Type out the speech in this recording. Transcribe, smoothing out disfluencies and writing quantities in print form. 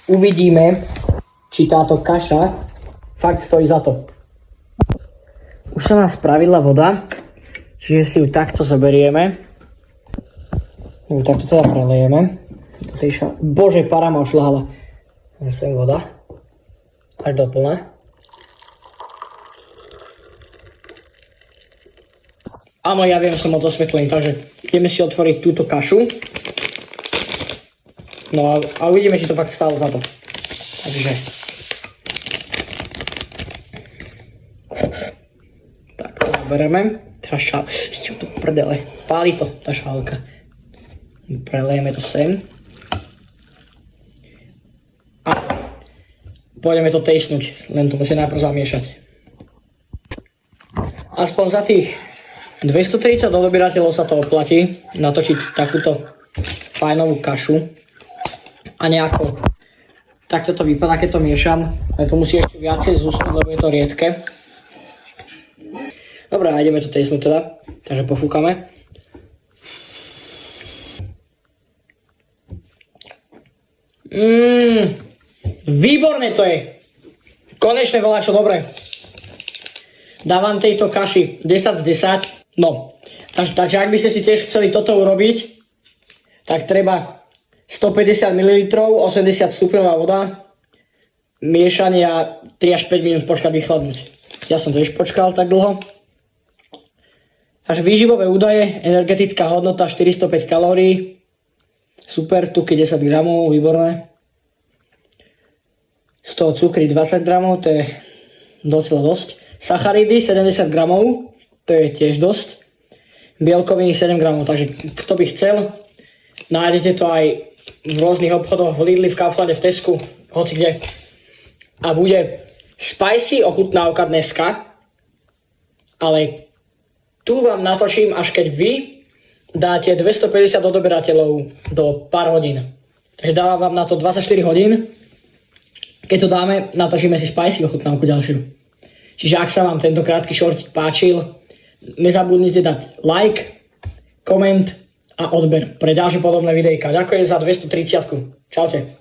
uvidíme, či táto kaša fakt stojí za to. Už sa nám spravila voda, čiže si ju takto zoberieme. Ju takto teda prelejeme. Bože, para ma ošľahala. Sem voda. Až do plna. Áno, ja viem, som moc osvetlený, takže ideme si otvoriť túto kašu. No a uvidíme, či to fakt stálo za to. Takže... tak to zobereme. To prdele. Páli to, tá šálka. Prelejeme to sem. A pôjdeme to tejsnúť, len to musíme najprv zamiešať. Aspoň za tých 230 odoberateľov sa to oplatí natočiť takúto fajnovú kašu. A nejako takto to vypadá, keď to miešam. Ale to musí ešte viacej zúsnuť, lebo je to riedke. Dobre, a ideme to tejsnúť teda. Takže pofúkame. Výborné to je. Konečne voľačo dobre. Dávam tejto kaši 10 z 10. No, takže ak by ste si tiež chceli toto urobiť, tak treba 150 ml, 80 stupňová voda, miešanie a 3 až 5 minút počkať vychladnúť. Ja som tiež počkal tak dlho. Takže výživové údaje, energetická hodnota 405 kalórií, super, tuky 10 gramov, výborné. Z toho cukry 20 gramov, to je docela dosť. Sacharidy 70 gramov, to je tiež dosť. Bielkoviny 7 gramov, takže kto by chcel, nájdete to aj v rôznych obchodoch, v Lidli, v Kauflande, v Tesku, hoci kde. A bude spicy ochutnávka dneska, ale tu vám natočím, až keď vy dáte 250 odoberateľov do pár hodín. Takže dávam vám na to 24 hodín. Keď to dáme, natočíme si spicy ochutnávku ďalšiu. Čiže ak sa vám tento krátky šortík páčil, nezabudnite dať like, koment a odber pre ďalšie podobné videjka. Ďakujem za 230. Čaute.